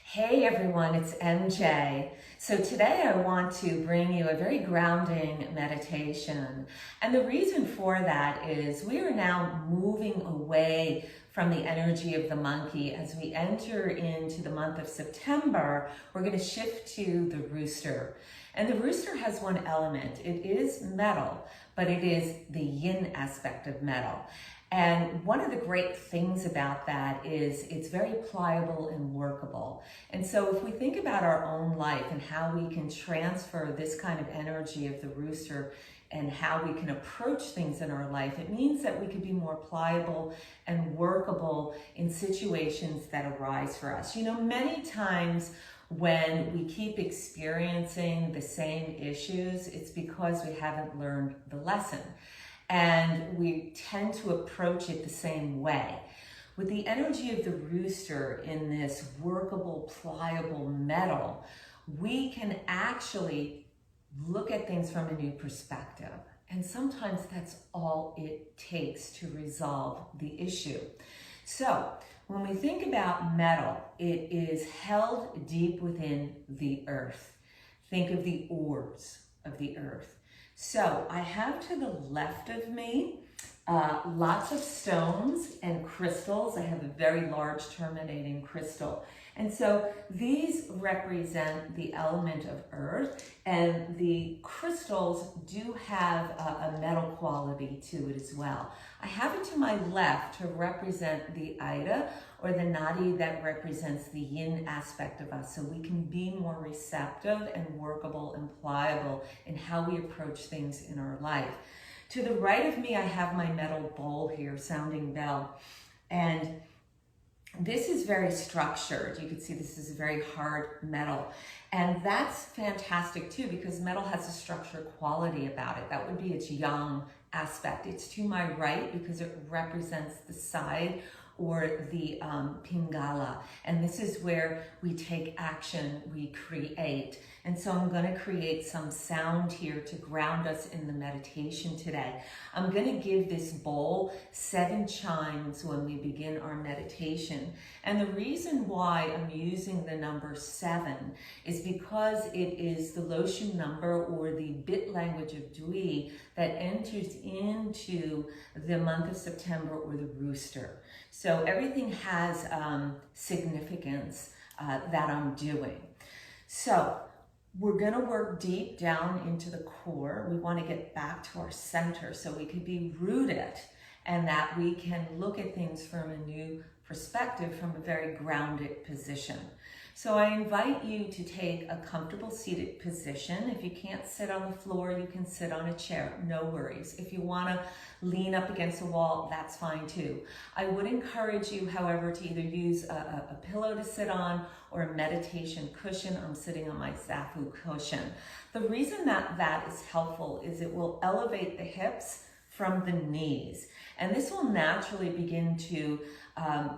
Hey everyone, it's MJ. So today I want to bring you a very grounding meditation. And the reason for that is we are now moving away from the energy of the monkey. As we enter into the month of September, we're going to shift to the rooster. And the rooster has one element. It is metal, but it is the yin aspect of metal. And one of the great things about that is it's very pliable and workable. And so if we think about our own life and how we can transfer this kind of energy of the rooster and how we can approach things in our life, it means that we could be more pliable and workable in situations that arise for us. You know, many times when we keep experiencing the same issues, it's because we haven't learned the lesson. And we tend to approach it the same way. With the energy of the rooster in this workable, pliable metal, we can actually look at things from a new perspective. And sometimes that's all it takes to resolve the issue. So when we think about metal, it is held deep within the earth. Think of the ores of the earth. So I have to the left of me lots of stones and crystals. I have a very large terminating crystal. And so these represent the element of earth, and the crystals do have a metal quality to it as well. I have it to my left to represent the Ida, or the nadi, that represents the yin aspect of us, so we can be more receptive and workable and pliable in how we approach things in our life. To the right of me, I have my metal bowl here, sounding bell, and this is very structured. You can see this is a very hard metal, and that's fantastic too, because metal has a structured quality about it. That would be its yang aspect. It's to my right because it represents the side, or the Pingala. And this is where we take action, we create. And so I'm gonna create some sound here to ground us in the meditation today. I'm gonna give this bowl 7 chimes when we begin our meditation. And the reason why I'm using the number 7 is because it is the Loshu number, or the bit language of Dwi, that enters into the month of September, or the rooster. So everything has significance that I'm doing. So we're gonna work deep down into the core. We wanna get back to our center so we can be rooted, and that we can look at things from a new perspective, from a very grounded position. So I invite you to take a comfortable seated position. If you can't sit on the floor, you can sit on a chair, no worries. If you wanna lean up against a wall, that's fine too. I would encourage you, however, to either use a pillow to sit on, or a meditation cushion. I'm sitting on my Zafu cushion. The reason that that is helpful is it will elevate the hips from the knees. And this will naturally begin to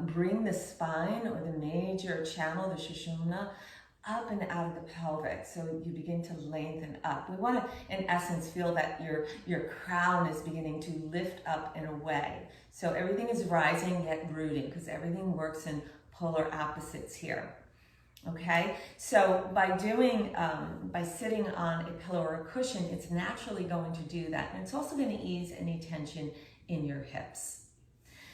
bring the spine, or the major channel, the Sushumna, up and out of the pelvic. So you begin to lengthen up. We want to, in essence, feel that your crown is beginning to lift up and away. So everything is rising yet rooting, because everything works in polar opposites here. Okay, so by sitting on a pillow or a cushion, it's naturally going to do that. And it's also going to ease any tension in your hips.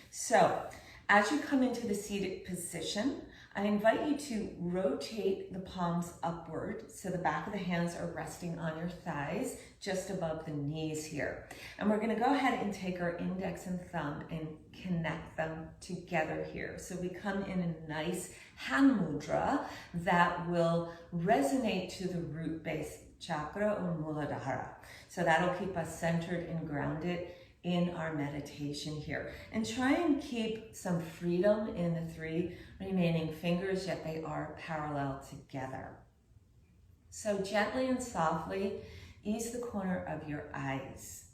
So as you come into the seated position, I invite you to rotate the palms upward, so the back of the hands are resting on your thighs, just above the knees here. And we're gonna go ahead and take our index and thumb and connect them together here. So we come in a nice hand mudra that will resonate to the root base chakra, or Muladhara. So that'll keep us centered and grounded in our meditation here. And try and keep some freedom in the 3 remaining fingers, yet they are parallel together. So gently and softly ease the corner of your eyes.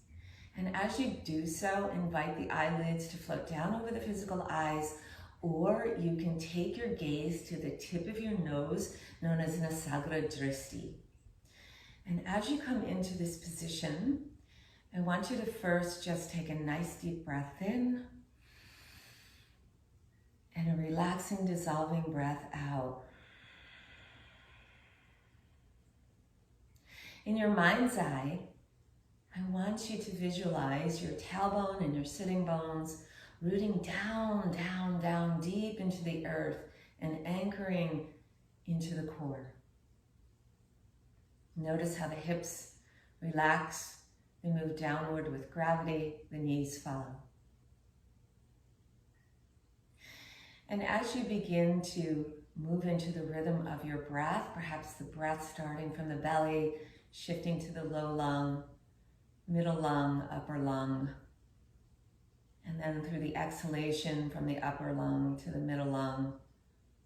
And as you do so, invite the eyelids to float down over the physical eyes, or you can take your gaze to the tip of your nose, known as Nasagra Drishti. And as you come into this position, I want you to first just take a nice deep breath in, and a relaxing, dissolving breath out. In your mind's eye, I want you to visualize your tailbone and your sitting bones rooting down, down, down, deep into the earth and anchoring into the core. Notice how the hips relax, they move downward with gravity, the knees follow. And as you begin to move into the rhythm of your breath, perhaps the breath starting from the belly, shifting to the low lung, middle lung, upper lung, and then through the exhalation from the upper lung to the middle lung,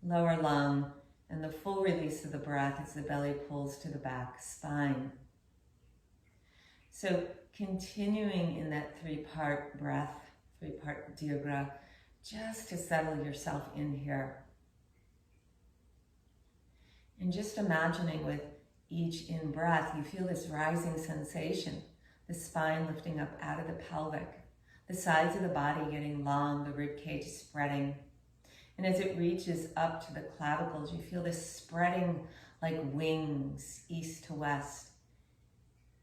lower lung, and the full release of the breath as the belly pulls to the back spine. So continuing in that three-part breath, three-part diaphragm, just to settle yourself in here. And just imagining with each in-breath, you feel this rising sensation, the spine lifting up out of the pelvic, the sides of the body getting long, the rib cage spreading. And as it reaches up to the clavicles, you feel this spreading like wings, east to west.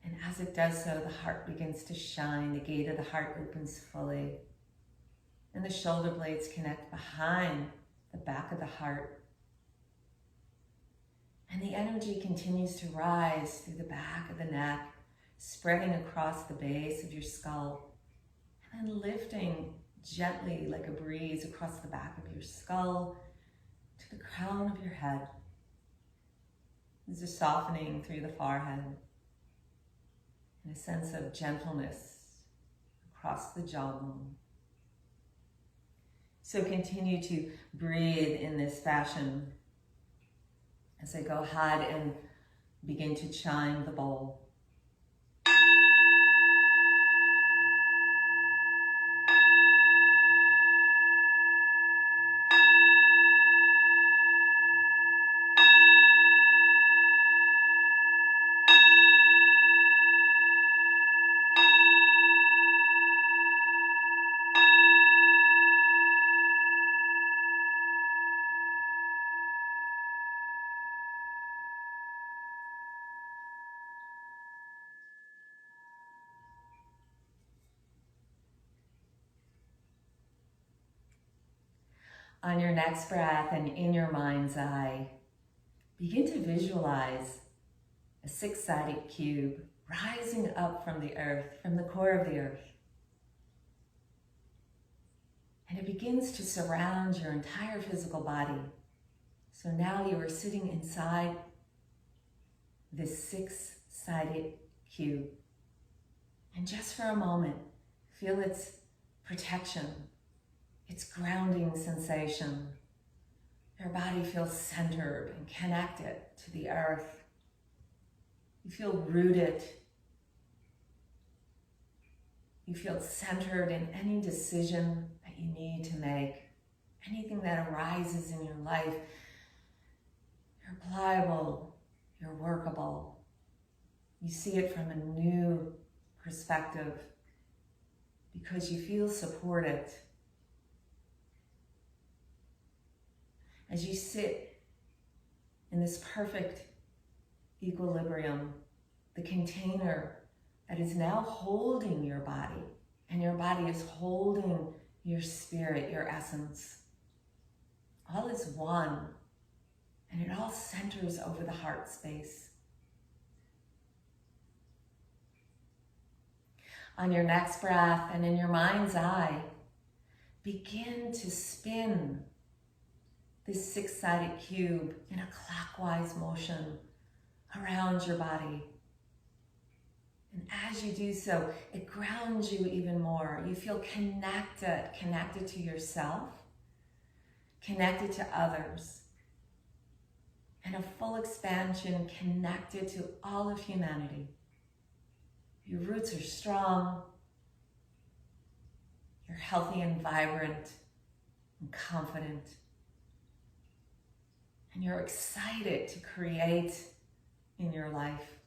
And as it does so, the heart begins to shine, the gate of the heart opens fully. And the shoulder blades connect behind the back of the heart. And the energy continues to rise through the back of the neck, spreading across the base of your skull, and then lifting gently like a breeze across the back of your skull to the crown of your head. There's a softening through the forehead and a sense of gentleness across the jawbone. So continue to breathe in this fashion as I go ahead and begin to chime the bowl. On your next breath and in your mind's eye, begin to visualize a six-sided cube rising up from the earth, from the core of the earth. And it begins to surround your entire physical body. So now you are sitting inside this six-sided cube. And just for a moment, feel its protection, its grounding sensation. Your body feels centered and connected to the earth. You feel rooted. You feel centered in any decision that you need to make, anything that arises in your life. You're pliable, you're workable. You see it from a new perspective because you feel supported. As you sit in this perfect equilibrium, the container that is now holding your body, and your body is holding your spirit, your essence. All is one, and it all centers over the heart space. On your next breath and in your mind's eye, begin to spin this six-sided cube in a clockwise motion around your body. And as you do so, it grounds you even more. You feel connected to yourself, connected to others, and a full expansion connected to all of humanity. Your roots are strong, you're healthy and vibrant and confident. And you're excited to create in your life.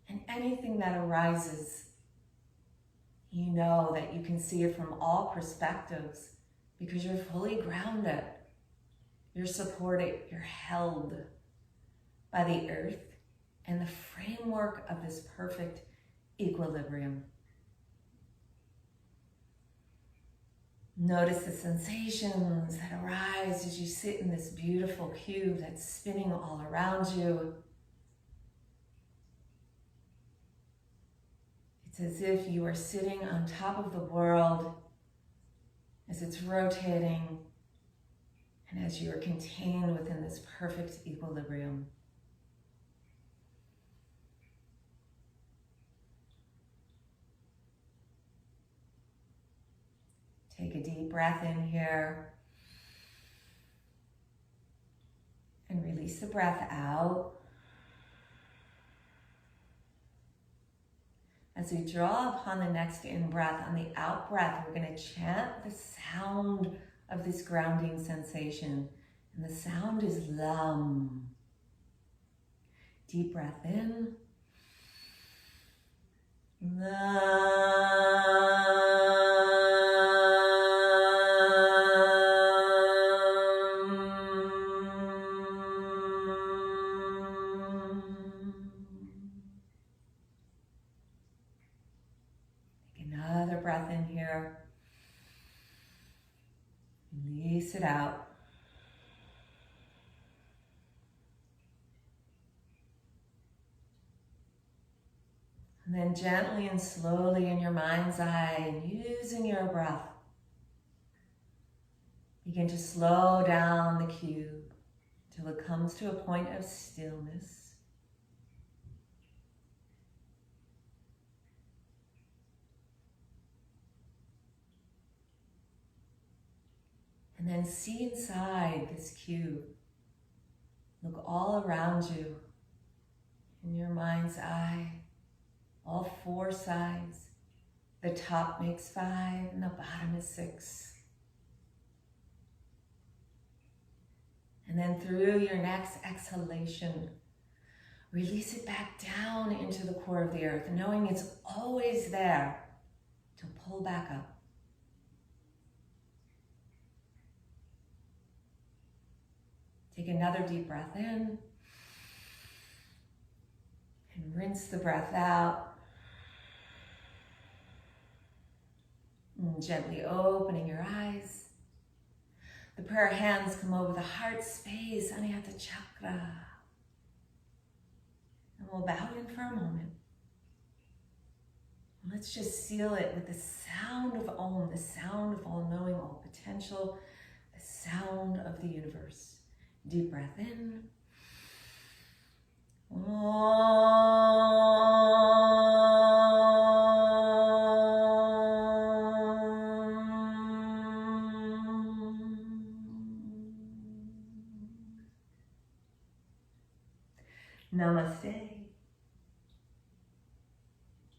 And anything that arises, you know that you can see it from all perspectives because you're fully grounded. You're supported, you're held. by the earth and the framework of this perfect equilibrium. Notice the sensations that arise as you sit in this beautiful cube that's spinning all around you. It's as if you are sitting on top of the world as it's rotating and as you are contained within this perfect equilibrium. Take a deep breath in here and release the breath out. As we draw upon the next in-breath, on the out-breath, we're going to chant the sound of this grounding sensation. And the sound is Lam. Deep breath in. Another breath in here. Release it out. And then gently and slowly in your mind's eye, and using your breath, begin to slow down the cube till it comes to a point of stillness. And then see inside this cube. Look all around you in your mind's eye, all four sides. The top makes 5 and the bottom is 6. And then through your next exhalation, release it back down into the core of the earth, knowing it's always there to pull back up. Take another deep breath in and rinse the breath out. And gently opening your eyes. The prayer hands come over the heart space, Anahata Chakra. And we'll bow in for a moment. And let's just seal it with the sound of Om, the sound of all knowing, all potential, the sound of the universe. Deep breath in. Namaste.